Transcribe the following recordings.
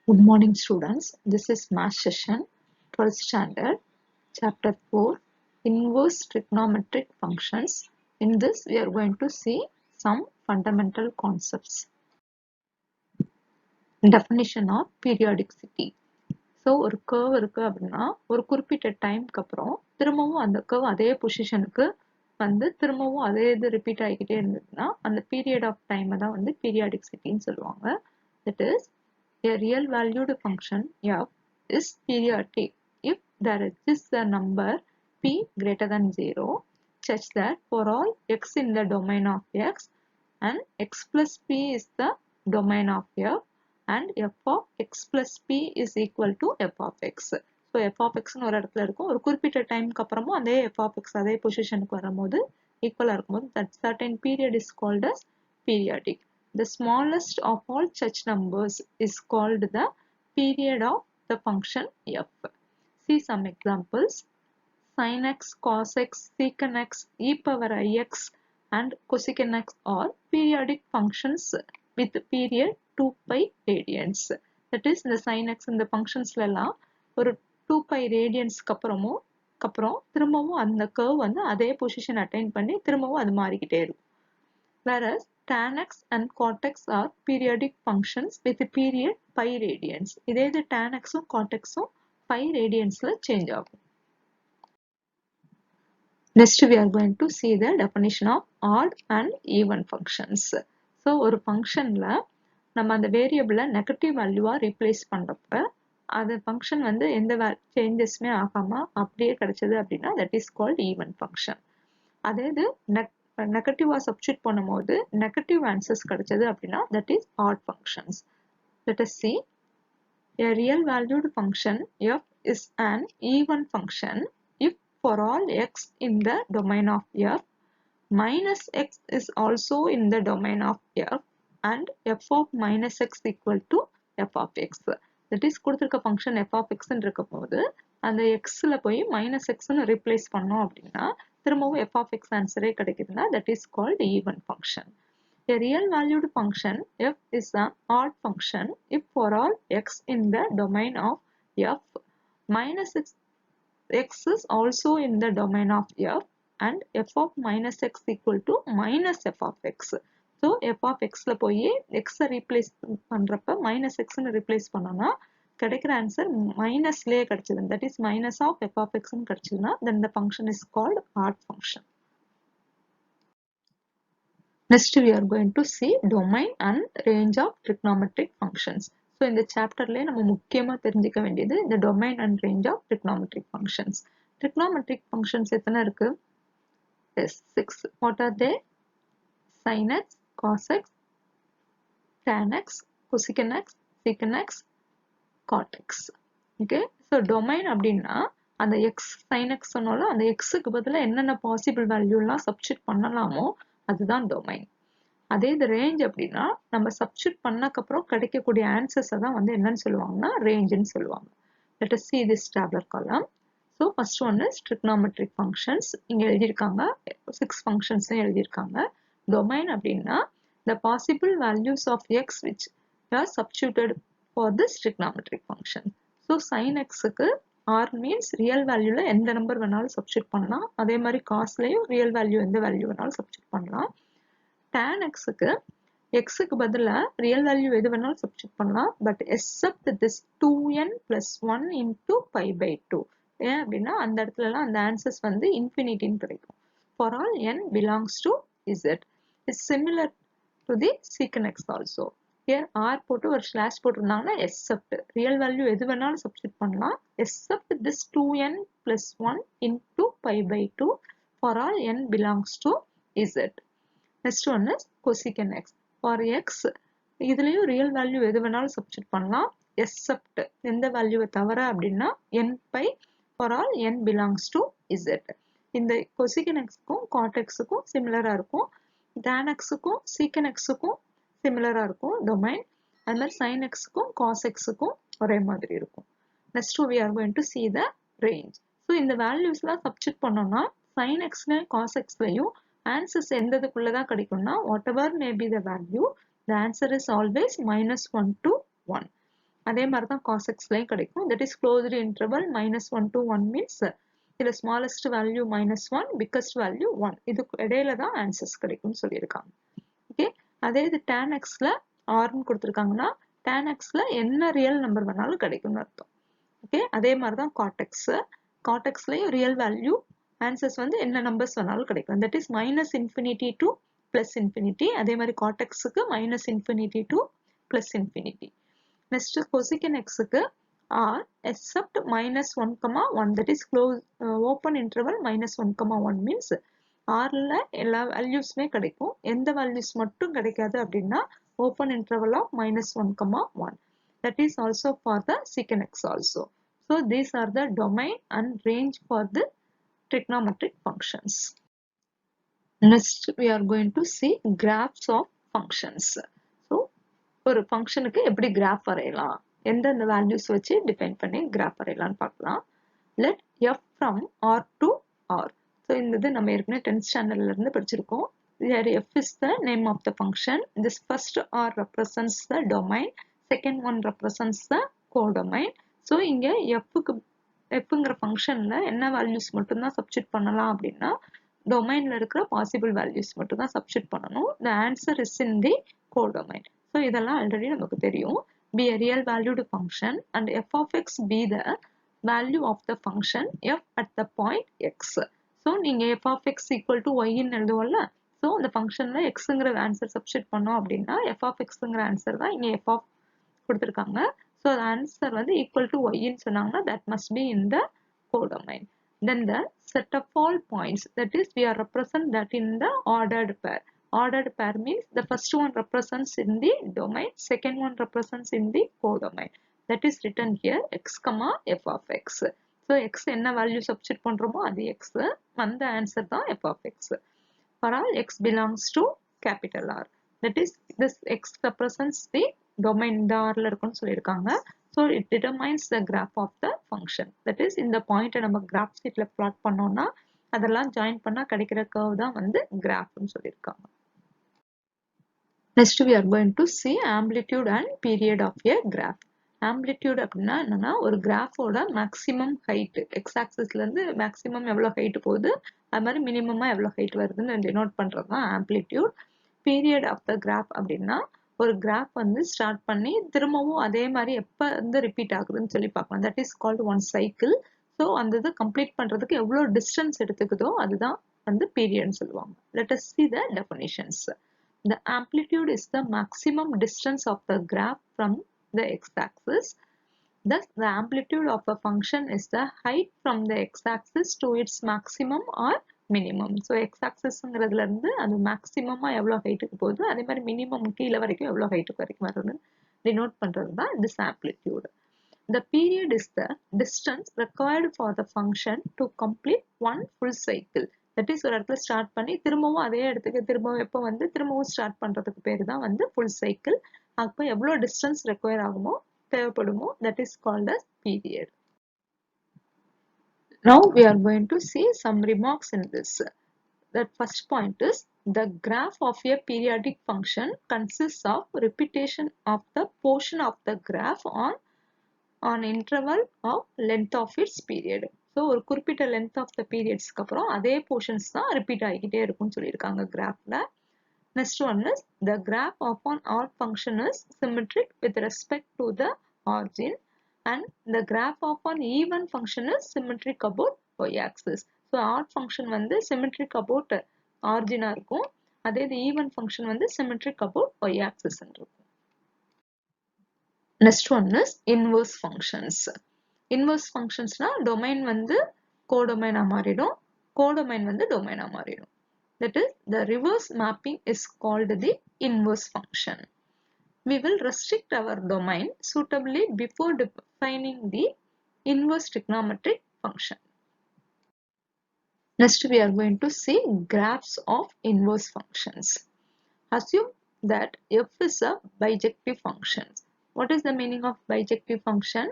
Good morning, students. This is math session, 12th standard, chapter 4, inverse trigonometric functions. In this, we are going to see some fundamental concepts. Definition of periodicity. So ஒரு curve இருக்கு அப்படின்னா ஒரு குறிப்பிட்ட டைம்க்கு அப்புறம் திரும்பவும் அந்த curve அதே பொசிஷனுக்கு வந்து திரும்பவும் அதே இது ரிப்பீட் ஆகிக்கிட்டே இருந்ததுன்னா அந்த பீரியட் ஆஃப் டைமை தான் வந்து பீரியாடிக்சிட்டின்னு சொல்லுவாங்க. That is a real valued function f is periodic if there exists a number p greater than 0 such that for all x in the domain of x and x plus p is the domain of f and f of x plus p is equal to f of x. So f of x ஒரு இடத்துல இருக்கும், ஒரு குறிப்பிட்ட டைம்க்கு அப்புறமும் அதே f of x அதே பொசிஷனுக்கு வரும்போது ஈக்குவலா இருக்கும்போது that certain period is called as periodic. The smallest of all such numbers is called the period of the function f. See some examples. Sin x, cos x, secant x, e power ix and cosecant x are periodic functions with period 2 pi radians. That is, இந்த sin x இந்த functionsல எல்லாம் ஒரு 2 pi radiansக்கு அப்புறம் திரும்பவும் அந்த curve வந்து அதே position attain பண்ணி திரும்பவும் அது மாறிக்கிட்டே இருக்கும். Whereas tan x and cot x are periodic functions with period pi radians. இதே இது tan x உம் cot x உம் pi radiansல change ஆகும். Next we are going to see the definition of odd and even functions. So ஒரு functionல நம்ம அந்த variable negative வேல்யூவா replace பண்றப்ப அது function வந்து எந்த சேஞ்சஸ்மே ஆகாம அப்படியே கிடைச்சது அப்படின்னா that is called even function. அதே இது நெகட்டிவா சப்ஸ்டிட்யூட் பண்ணும்போது நெகட்டிவ் ஆன்சர்ஸ் கிடைச்சது அப்படின்னா that is odd functions. Let us see. A real valued function f is an even function if for all x in the domain of f minus x is also in the domain of f and f of minus x equal to f of x. That is கொடுத்திருக்க function f of x ன்னு இருக்கும்போது அந்த xல போய் minus x ன்னு replace பண்ணோம் அப்படின்னா திரும்பவும் f of x ஆன்சரே கிடைக்குதுன்னா that is called even function. A real valued function f is an odd function if for all x in the domain of f minus x is also in the domain of f and f of minus x equal to minus f of x. So f of xல போய் x replace பண்றப்ப minus x ன்னு replace பண்ணோம்னா கிடைக்கிற answer மைனஸ்லயே கிடைச்சது. that is minus of f of x ன்னு கிடைச்சதுன்னா then the function is called odd function. Next we are going to see domain and range of trigonometric functions. So இந்த சாப்டர்லயே நம்ம முக்கியமா தெரிஞ்சுக்க வேண்டியது இந்த domain and range of trigonometric functions. Trigonometric functions எத்தனை இருக்கு? Yes, 6. What are they? Sin x, cos x, tan x, cosecant x, secant x, cot x. Okay, so domain அப்படின்னா அந்த x sin x சொன்னால அந்த xக்கு பதிலா என்னென்ன பாசிபிள் வேல்யூலாம் சப்ஸ்டிட்யூட் பண்ணலாமோ அதுதான் domain. அதே இது ரேஞ்ச் அப்படின்னா நம்ம சப்ஸ்டிட்யூட் பண்ணக்கப்புறம் கிடைக்கக்கூடிய ஆன்சர்ஸை தான் வந்து என்னன்னு சொல்லுவாங்கன்னா ரேஞ்சுன்னு சொல்லுவாங்க. Let us see this tabular column. So first one is trigonometric functions. இங்க எழுதியிருக்காங்க 6 functions எழுதியிருக்காங்க. Domain அப்படின்னா the possible values of x which are substituted for this trigonometric function. So sin xக்கு r means real valueல எந்த number வேணாலும் substitute பண்ணலாம். அதே மாதிரி cosலயும் real value எந்த வேல்யூ வேணாலும் சப்ஸ்டிட்யூட் பண்ணலாம். tan xக்கு xக்கு பதிலா real value எது வேணாலும் சப்ஸ்டிட்யூட் பண்ணலாம். But except this 2n plus 1 into pi by 2. ஏன் அப்படின்னா அந்த இடத்துலலாம் அந்த ஆன்சர்ஸ் வந்து இன்ஃபினிட்டின்னு கிடைக்கும். For all n belongs to z. It's similar to the secant x also. Here r போட்டு ஒரு ஸ்லாஷ் போட்டிருந்தாங்கன்னா except real value எது வேணாலும் சப்ஸ்டிட்யூட் பண்ணலாம் except this 2n plus 1 into pi by 2 for all n belongs to z. Next one is cosecant x. For x இதுலயும் real value எது வேணாலும் substitute பண்ணலாம் except எந்த வேல்யூவை தவிர அப்படின்னா n pi for all n belongs to z. இந்த cosecant x-க்கும் cot x-க்கும் சிமிலரா இருக்கும். tan x-க்கும் secant x-க்கும் சிமிலரா இருக்கும் domain. அது மாதிரி sin x-க்கும் cos x-க்கும் ஒரே மாதிரி இருக்கும். Next we are going to see the range. So இந்த வேல்யூஸ்லாம் சப்ஸ்டிட்யூட் பண்ணோம்னா sin x-லையும் cos x-லையும் ஆன்சர்ஸ் எந்ததுக்குள்ளதான் கிடைக்கும்னா whatever may be the value, the answer is always -1 to 1. அதே மாதிரி தான் cos xலையும் கிடைக்கும். That is closed interval -1 to 1 means இதுல smallest value -1, biggest value 1. இதுக்கு இடையில தான் ஆன்சர்ஸ் கிடைக்கும்னு சொல்லியிருக்காங்க. ஓகே, அதே இது tan xல rன்னு கொடுத்துருக்காங்கன்னா tan xல என்ன ரியல் நம்பர் வேணாலும் கிடைக்கும்னு அர்த்தம். ஓகே, அதே மாதிரி தான் cot xலயும் ரியல் வேல்யூ ஆன்சர்ஸ் வந்து என்ன நம்பர்ஸ் வேணாலும் கிடைக்கும். That is -infinity to +infinity. அதே மாதிரி cot xக்கு -infinity to +infinity. Next cosecant xக்கு r except -1, 1, that is close open interval -1, 1 means rல எல்லா வேல்யூஸ்மே கிடைக்கும். எந்த வேல்யூஸ் மட்டும் கிடைக்காது அப்படின்னா open interval of -1, 1. That is also for the secant x also. So these are the domain and range for the trigonometric functions. Next we are going to see graphs of functions. So ஒரு ஃபங்க்ஷனுக்கு எப்படி graph வரையலாம், எந்தெந்த values வச்சு define பண்ணி graph வரையலாம்னு பார்க்கலாம். Let f from r to r. So இந்த நம்ம ஏற்கனவே 10th ஸ்டாண்டர்ட்ல இருந்து படிச்சிருக்கோம். Here f is the name of the function. This first r represents the domain, second one represents the codomain. So இங்க fங்கிற ஃபங்க்ஷன்ல என்ன வேல்யூஸ் மட்டும் தான் சப்ஸ்டிட் பண்ணலாம் அப்படின்னா டொமைன்ல இருக்கிற பாசிபிள் வேல்யூஸ் மட்டும் தான் சப்ஸ்டிட் பண்ணணும். The answer is in the codomain. So இதெல்லாம் ஆல்ரெடி நமக்கு தெரியும். Be a real valued function and f of x be the value of the function f at the point x. So நீங்க f of x equal to y ன்னு எழுதுவோம்ல. So அந்த ஃபங்க்ஷன்ல xங்கிற answer substitute பண்ணோம் அப்படின்னா f of xங்கிற answer தான் இங்க f of கொடுத்திருக்காங்க. So the answer வந்து equal to y ன்னு சொன்னாங்கன்னா that must be in the codomain. Then the set of all points, that is we are represent that in the ordered pair. Ordered pair means the first one represents in the domain, second one represents in the codomain. That is written here x, f of x. So x என்ன value substitute பண்றோமோ அது x, அந்த answer தான் f of x. For all x belongs to capital R. That is this x represents the domain, இந்த Rல இருக்குன்னு சொல்லியிருக்காங்க. So it determines the graph of the function. That is இந்த பாயிண்ட்டை நம்ம graph sheetல plot பண்ணோம்னா அதெல்லாம் ஜாயின் பண்ணா கிடைக்கிற curve தான் வந்து graphன்னு சொல்லியிருக்காங்க. Next we are going to see amplitude and period of a graph. Amplitude அப்படின்னா என்னன்னா ஒரு கிராஃபோட மேக்ஸிமம் ஹைட், எக்ஸ் ஆக்சிஸ்ல இருந்து மேக்ஸிமம் எவ்வளவு ஹைட் போகுது, அது மாதிரி மினிமமா எவ்வளவு ஹைட் வருதுன்னு டினோட் பண்றது தான் amplitude. Period of the graph அப்படின்னா ஒரு கிராஃப் வந்து ஸ்டார்ட் பண்ணி திரும்பவும் அதே மாதிரி எப்ப வந்து ரிப்பீட் ஆகுதுன்னு சொல்லி பார்க்கலாம். That is called one cycle. So அந்த இதை கம்ப்ளீட் பண்றதுக்கு எவ்வளவு டிஸ்டன்ஸ் எடுத்துக்குதோ அதுதான் வந்து பீரியட்னு சொல்லுவாங்க. Let us see the definitions. The amplitude is the maximum distance of the graph from the x-axis. Thus, the amplitude of a function is the height from the x-axis to its maximum or minimum. So, x-axisங்கிறதுல இருந்து அது maximum எவ்வளவு ஹைட்டுக்கு போகுது, அதே மாதிரி minimum கீழே வரைக்கும் எவ்வளவு ஹைட்டுக்கு வரைக்கும் வருதுன்னு denote பண்றது தான் this amplitude. The period is the distance required for the function to complete one full cycle. That is ஒரு இடத்துல ஸ்டார்ட் பண்ணி திரும்பவும் அதே இடத்துக்கு திரும்பவும் எப்போ வந்து திரும்பவும் ஸ்டார்ட் பண்றதுக்கு பேரு தான் வந்து full cycle. அப்போ எவ்வளவு டிஸ்டன்ஸ் ரெக்வயர் ஆகுமோ தேவைப்படுமோ that is called as period. Now we are going to see some remarks in this. The first point is the graph of a periodic function consists of repetition of the portion of the graph on interval of length of its period. So ஒரு குறிப்பிட்ட length of the periodsக்கு அப்புறம் அதே portions தான் repeat ஆகிக்கிட்டே இருக்கும்னு சொல்லியிருக்காங்க கிராஃப்ல. Next one is the graph of an odd function is symmetric with respect to the origin and the graph of an even function is symmetric about y-axis. So odd function வந்து symmetric about origin இருக்கும், அதே இது even function வந்து symmetric about y-axis இருக்கும். Next one is inverse functions. Inverse functionsனா domain வந்து codomain மாறிடும், codomain வந்து domain மாறிடும். That is the reverse mapping is called the inverse function. We will restrict our domain suitably before defining the inverse trigonometric function. Next we are going to see graphs of inverse functions. Assume that f is a bijective function. What is the meaning of bijective function?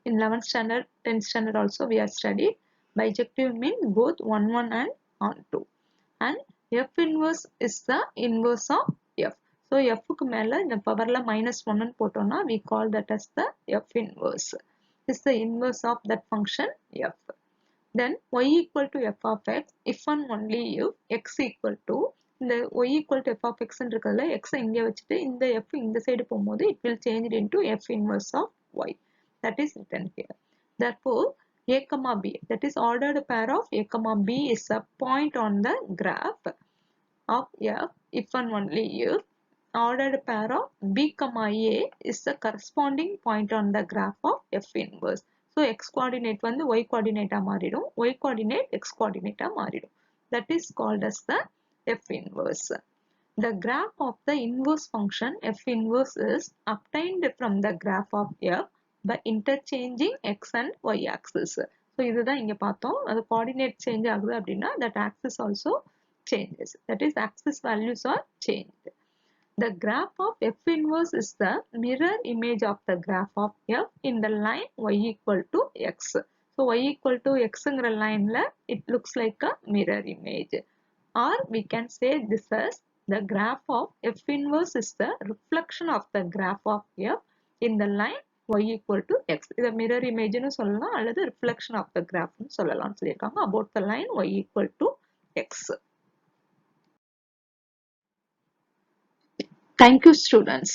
In 11th standard, 10th standard also we have studied. Bijective means both 1, 1 and on 2. And f inverse is the inverse of f. So So fக்கு மேல இந்த பவர்ல -1 போட்டோம்னா we call that as the f inverse. This is the inverse of that function f. Then y equal to f of x if and only if x equal to இந்த y equal to f of x இருக்குதுல x இங்க வச்சுட்டு இந்த f இந்த side போகும்போது it will change it into f inverse of y. That is written here. Therefore a comma b, that is ordered pair of a comma b is a point on the graph of f if and only if ordered pair of b comma a is the corresponding point on the graph of f inverse. So x coordinate வந்து y coordinate மாறிடும், y coordinate x coordinate மாறிடும். That is called as the f inverse. The graph of the inverse function f inverse is obtained from the graph of f by interchanging x and y axis. So இதுதான் இங்க பார்த்தோம், அது coordinate change ஆகுது அப்படின்னா that axis also changes. That is axis values are changed. The graph of f inverse is the mirror image of the graph of f in the line y equal to x. So y equal to x ங்கிற lineல it looks like a mirror image. Or we can say this as the graph of f inverse is the reflection of the graph of f in the line y equal to x. இத mirror image னு சொல்லலாம் அல்லது reflection of the graph னு சொல்லலாம் சொல்லிருக்காங்க about the line y equal to x. Thank you students.